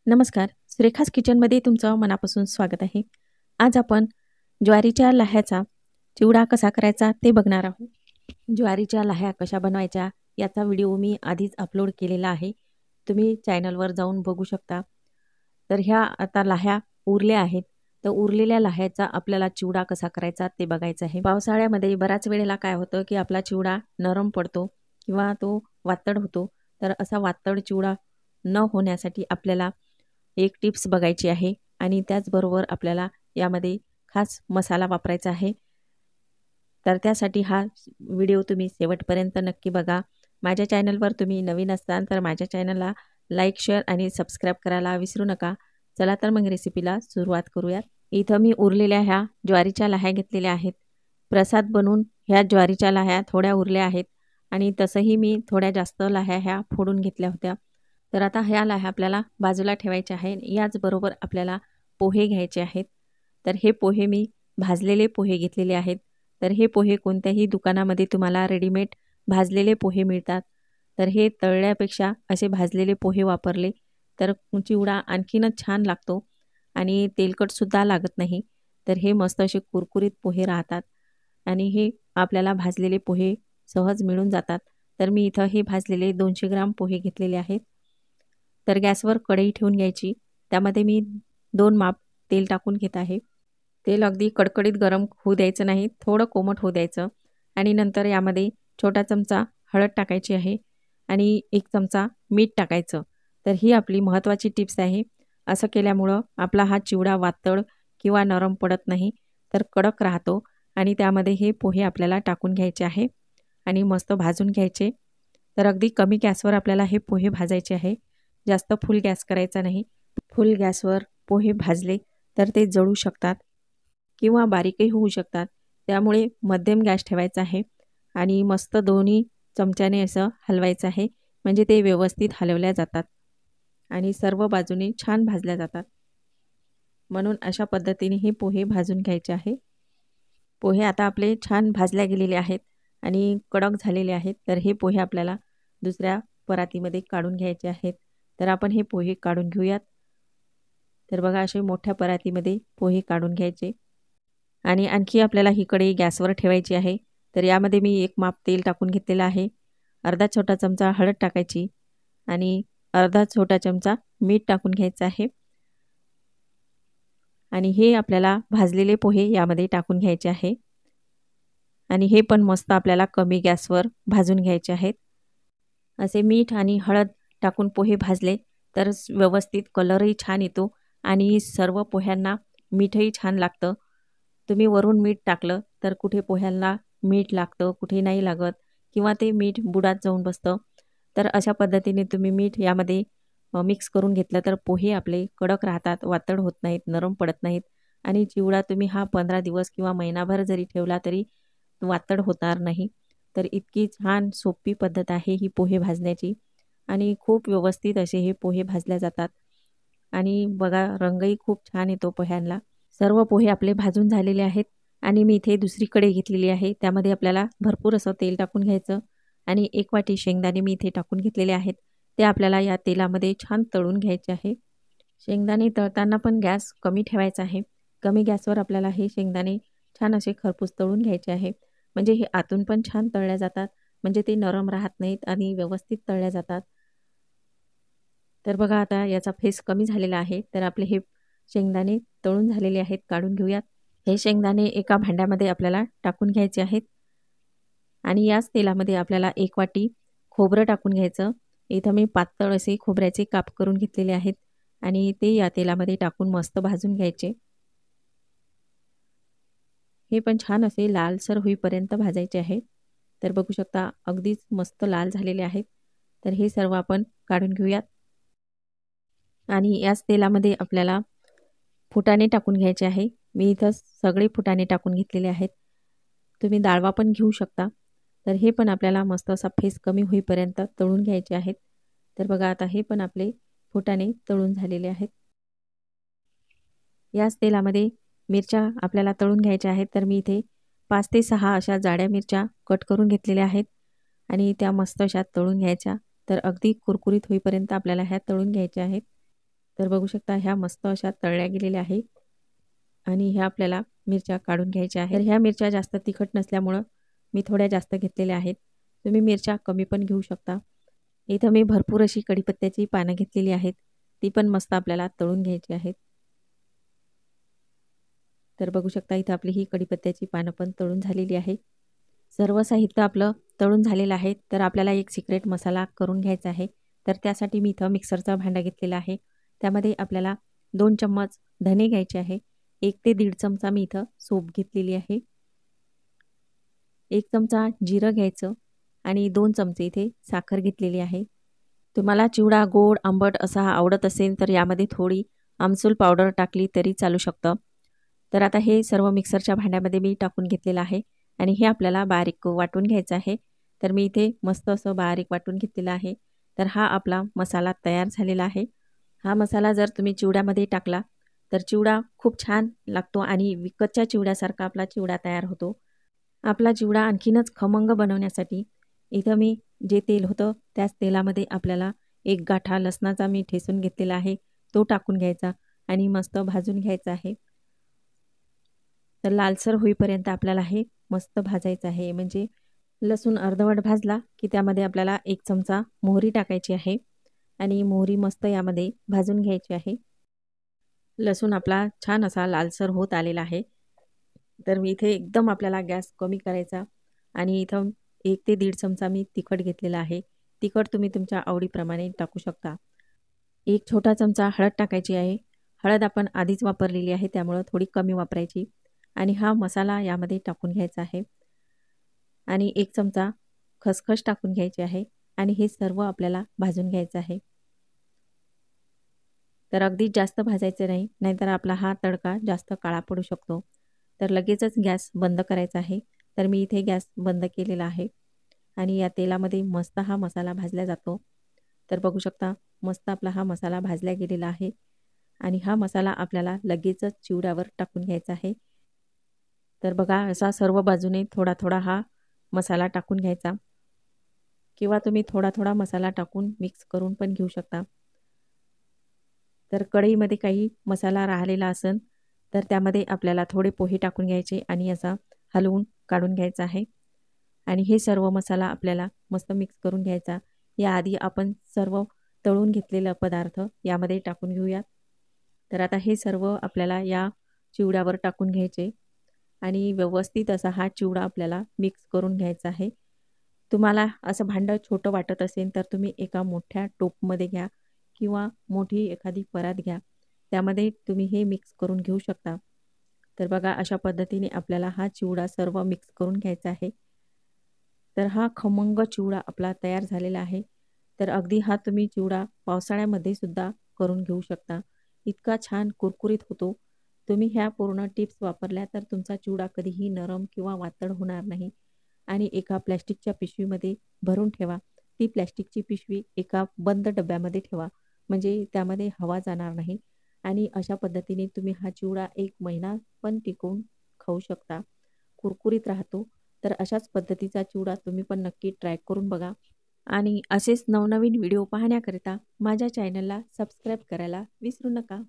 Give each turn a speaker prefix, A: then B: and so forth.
A: नमस्कार. सुरेखास किचनमध्ये तुमचं मनापासून स्वागत आहे. आज आपण ज्वारीच्या लाह्याचा चिवडा कसा करायचा ते बघणार आहोत. ज्वारीच्या लाह्या कशा बनवायच्या याचा व्हिडिओ मी आधीच अपलोड केलेला आहे. तुम्ही चॅनलवर जाऊन बघू शकता. तर ह्या आता लाह्या उरल्या आहेत. तर उरलेल्या लाह्याचा आपल्याला चिवडा कसा करायचा ते बघायचं आहे. पावसाळ्यामध्ये बऱ्याच वेळेला काय होतं की आपला चिवडा नरम पडतो किंवा तो वातड होतो. तर असा वातड चिवडा न होण्यासाठी आपल्याला एक टिप्स बघायची आहे आणि त्याचबरोबर आपल्याला यामध्ये खास मसाला वापरायचा आहे. तर त्यासाठी हा व्हिडिओ तुम्ही शेवटपर्यंत नक्की बघा. माझ्या चॅनलवर तुम्ही नवीन असाल तर माझ्या चॅनलला लाईक, शेअर आणि सबस्क्राईब करायला विसरू नका. चला तर मग रेसिपीला सुरुवात करूयात. इथं मी उरलेल्या ह्या ज्वारीच्या लाह्या घेतलेल्या आहेत. प्रसाद बनवून ह्या ज्वारीच्या लाह्या थोड्या उरल्या आहेत आणि तसंही मी थोड्या जास्त लाह्या ह्या फोडून घेतल्या होत्या. तर आता ह्या लाह्या आपल्याला बाजूला ठेवायच्या आहे. याचबरोबर आपल्याला पोहे घ्यायचे आहेत. तर हे पोहे मी भाजलेले पोहे घेतलेले आहेत. तर हे पोहे कोणत्याही दुकानामध्ये तुम्हाला रेडीमेड भाजलेले पोहे मिळतात. तर हे तळल्यापेक्षा असे भाजलेले पोहे वापरले तर चिवडा आणखीनच छान लागतो आणि तेलकटसुद्धा लागत नाही. तर हे मस्त असे कुरकुरीत पोहे राहतात आणि हे आपल्याला भाजलेले पोहे सहज मिळून जातात. तर मी इथं हे भाजलेले 200 ग्राम पोहे घेतलेले आहेत. तर गॅसवर कढई ठेवून घ्यायची. त्यामध्ये मी 2 माप तेल टाकून घेत आहे. तेल अगदी कडकडीत गरम होऊ द्यायचं नाही, थोडं कोमट होऊ द्यायचं आणि नंतर यामध्ये छोटा चमचा हळद टाकायची आहे आणि 1 चमचा मीठ टाकायचं. तर ही आपली महत्त्वाची टिप्स आहे. असं केल्यामुळं आपला हा चिवडा वातळ किंवा नरम पडत नाही, तर कडक राहतो आणि त्यामध्ये हे पोहे आपल्याला टाकून घ्यायचे आहे आणि मस्त भाजून घ्यायचे. तर अगदी कमी गॅसवर आपल्याला हे पोहे भाजायचे आहे. जास्त फुल गॅस करायचा नाही. फुल गॅसवर पोहे भाजले तर ते जळू शकतात किंवा बारीकही होऊ शकतात. त्यामुळे मध्यम गॅस ठेवायचा आहे आणि मस्त दोन्ही चमच्याने असं हलवायचं आहे. म्हणजे ते व्यवस्थित हलवल्या जातात आणि सर्व बाजूने छान भाजल्या जातात. म्हणून अशा पद्धतीने हे पोहे भाजून घ्यायचे आहे. पोहे आता आपले छान भाजल्या गेलेले आहेत आणि कडक झालेले आहेत. तर हे पोहे आपल्याला दुसऱ्या परातीमध्ये काढून घ्यायचे आहेत. तर आपण हे पोहे काढून घेऊयात. तर बघा असे मोठ्या परातीमध्ये पोहे काढून घ्यायचे आणि आणखी आपल्याला ही कढई गॅसवर ठेवायची आहे. तर यामध्ये मी 1 माप तेल टाकून घेतलेलं आहे. अर्धा छोटा चमचा हळद टाकायची आणि अर्धा छोटा चमचा मीठ टाकून घ्यायचं आहे आणि हे आपल्याला भाजलेले पोहे यामध्ये टाकून घ्यायचे आहे आणि हे पण मस्त आपल्याला कमी गॅसवर भाजून घ्यायचे आहेत. असे मीठ आणि हळद टाकून पोहे भाजले तर व्यवस्थित कलरही छान येतो आणि सर्व पोह्यांना मीठही छान लागतं. तुम्ही वरून मीठ टाकलं तर कुठे पोह्यांना मीठ लागतं, कुठे नाही लागत किंवा ते मीठ बुडात जाऊन बसतं. तर अशा पद्धतीने तुम्ही मीठ यामध्ये मिक्स करून घेतलं तर पोहे आपले कडक राहतात, वातड होत नाहीत, नरम पडत नाहीत आणि चिवडा तुम्ही हा 15 दिवस किंवा महिनाभर जरी ठेवला तरी वातड होणार नाही. तर इतकी छान सोपी पद्धत आहे ही पोहे भाजण्याची आणि खूप व्यवस्थित असे हे पोहे भाजल्या जातात आणि बघा रंगही खूप छान येतो पोह्यांना. सर्व पोहे आपले भाजून झालेले आहेत आणि मी इथे दुसरी कढई घेतलेली आहे. त्यामध्ये आपल्याला भरपूर असं तेल टाकून घ्यायचं आणि 1 वाटी शेंगदाणे मी इथे टाकून घेतलेले आहेत. ते आपल्याला या तेलामध्ये छान तळून घ्यायचे आहे. शेंगदाणे तळताना पण गॅस कमी ठेवायचा आहे. कमी गॅसवर आपल्याला हे शेंगदाणे छान असे खरपूस तळून घ्यायचे आहे. म्हणजे हे आतून पण छान तळल्या जातात, म्हणजे ते नरम राहत नाहीत आणि व्यवस्थित तळल्या जातात. तर बघा आता याचा फेस कमी झालेला आहे. तर आपले हे शेंगदाणे तळून झालेले आहेत, काढून घेऊयात. हे शेंगदाणे एका भांड्यामध्ये आपल्याला टाकून घ्यायचे आहेत आणि याच तेलामध्ये आपल्याला 1 वाटी खोबरं टाकून घ्यायचं. इथं मी पातळ असे खोबऱ्याचे काप करून घेतलेले आहेत आणि ते या तेलामध्ये टाकून मस्त भाजून घ्यायचे. हे पण छान असे लालसर होईपर्यंत भाजायचे आहेत. तर बघू शकता अगदीच मस्त लाल झालेले आहेत. तर हे सर्व आपण काढून घेऊयात आणि याच तेलामध्ये आपल्याला फुटाणे टाकून घ्यायचे आहे. मी इथं सगळे फुटाणे टाकून घेतलेले आहेत. तुम्ही डाळवा पण घेऊ शकता. तर हे पण आपल्याला मस्त असा फेस कमी होईपर्यंत तळून घ्यायचे आहेत. तर बघा आता हे पण आपले फुटाणे तळून झालेले आहेत. याच तेलामध्ये मिरच्या आपल्याला तळून घ्यायच्या आहेत. तर मी इथे 5 ते 6 अशा जाड्या मिरच्या कट करून घेतलेल्या आहेत आणि त्या मस्त अशा तळून घ्यायच्या. तर अगदी कुरकुरीत होईपर्यंत आपल्याला ह्या तळून घ्यायच्या आहेत. तर बघू शकता ह्या मस्त अशा तळल्या गेलेल्या आहे आणि ह्या आपल्याला मिरच्या काढून घ्यायच्या आहेत. तर ह्या मिरच्या जास्त तिखट नसल्यामुळं मी थोड्या जास्त घेतलेल्या आहेत. तुम्ही मिरच्या कमी पण घेऊ शकता. इथं मी भरपूर अशी कढीपत्त्याची पानं घेतलेली आहेत. ती पण मस्त आपल्याला तळून घ्यायची आहेत. तर बघू शकता इथं आपली ही कढीपत्त्याची पानं पण तळून झालेली आहे. सर्व साहित्य आपलं तळून झालेलं आहे. तर आपल्याला एक सिक्रेट मसाला करून घ्यायचा आहे. तर त्यासाठी मी इथं मिक्सरचा भांडा घेतलेला आहे. त्यामध्ये आपल्याला 2 चम्मच धने घ्यायचे आहे. 1 ते 1.5 चमचा मी इथं सोप घेतलेली आहे. 1 चमचा जिरं घ्यायचं आणि 2 चमचे इथे साखर घेतलेली आहे. तुम्हाला चिवडा गोड, आंबट असा आवडत असेल तर यामध्ये थोडी आमसूल पावडर टाकली तरी चालू शकतं. तर आता हे सर्व मिक्सरच्या भांड्यामध्ये मी टाकून घेतलेलं आहे आणि हे आपल्याला बारीक वाटून घ्यायचं आहे. तर मी इथे मस्त असं बारीक वाटून घेतलेलं आहे. तर हा आपला मसाला तयार झालेला आहे. हा मसाला जर तुम्ही चिवड्यामध्ये टाकला तर चिवडा खूप छान लागतो आणि विकतच्या चिवड्यासारखा आपला चिवडा तयार होतो. आपला चिवडा आणखीनच खमंग बनवण्यासाठी इथं मी जे तेल होतं त्याच तेलामध्ये आपल्याला 1 गाठा लसणाचा मी ठेचून घेतलेला आहे. तो टाकून घ्यायचा आणि मस्त भाजून घ्यायचा आहे. तर लालसर होईपर्यंत आपल्याला हे मस्त भाजायचं आहे. म्हणजे लसूण अर्धवट भाजला की त्यामध्ये आपल्याला 1 चमचा मोहरी टाकायची आहे आणि मोहरी मस्त यामध्ये भाजून घ्यायची आहे. लसूण आपला छान असा लालसर होत आलेला आहे. तर मी इथे एकदम आपल्याला गॅस कमी करायचा आणि इथं 1 ते 1.5 चमचा मी तिखट घेतलेला आहे. तिखट तुम्ही तुमच्या आवडीप्रमाणे टाकू शकता. 1 छोटा चमचा हळद टाकायची आहे. हळद आपण आधीच वापरलेली आहे त्यामुळं थोडी कमी वापरायची आणि हा मसाला यामध्ये टाकून घ्यायचा आहे आणि 1 चमचा खसखस टाकून घ्यायची आहे आणि हे सर्व आपल्याला भाजून घ्यायचं आहे. तर अगदी जास्त भाजायचं नाही, नाहीतर आपला हा तडका जास्त काळा पडू शकतो. तर लगेचच गॅस बंद करायचा आहे. तर मी इथे गॅस बंद केलेला आहे आणि या तेलामध्ये मस्त हा मसाला भाजला जातो. तर बघू शकता मस्त आपला हा मसाला भाजला गेलेला आहे आणि हा मसाला आपल्याला लगेचच चिवड्यावर टाकून घ्यायचा आहे. तर बघा असा सर्व बाजूने थोडा-थोडा हा मसाला टाकून घ्यायचा किंवा तुम्ही थोडा-थोडा मसाला टाकून मिक्स करून पण घेऊ शकता. तर कढईमध्ये काही मसाला राहिलेला असेल तर त्यामध्ये आपल्याला थोडे पोहे टाकून घ्यायचे आणि असा हलवून काढून घ्यायचा आहे आणि हे सर्व मसाला आपल्याला मस्त मिक्स करून घ्यायचा. याआधी आपण सर्व तळून घेतलेलं पदार्थ यामध्ये टाकून घेऊयात. तर आता हे सर्व आपल्याला या चिवड्यावर टाकून घ्यायचे आणि व्यवस्थित असा हा चिवडा आपल्याला मिक्स करून घ्यायचा आहे. तुम्हाला असं भांडं छोटं वाटत असेल तर तुम्ही एका मोठ्या टोपमध्ये घ्या किंवा मोठी एखादी परात घ्या. त्यामध्ये तुम्ही हे मिक्स करून घेऊ शकता. तर बघा अशा पद्धतीने आपल्याला हा चिवडा सर्व मिक्स करून घ्यायचा आहे. तर हा खमंग चिवडा आपला तयार झालेला आहे. तर अगदी हा तुम्ही चिवडा पावसाळ्यामध्ये सुद्धा करून घेऊ शकता. इतका छान कुरकुरीत होतो. तुम्ही ह्या पूर्ण टिप्स वापरल्या तर तुमचा चिवडा कधीही नरम किंवा वातड होणार नाही. आणि एका प्लास्टिकच्या पिशवीमध्ये भरून ठेवा. ती प्लास्टिकची पिशवी एका बंद डब्यामध्ये ठेवा. म्हणजे त्यामध्ये हवा जाणार नाही आणि अशा पद्धतीने तुम्ही हा चिवडा 1 महिना पण टिकवून खाऊ शकता. कुरकुरीत राहतो. तर अशाच पद्धतीचा चिवडा तुम्ही पण नक्की ट्राय करून बघा आणि असेच नवनवीन व्हिडिओ पाहण्याकरिता माझ्या चॅनलला सबस्क्राईब करायला विसरू नका.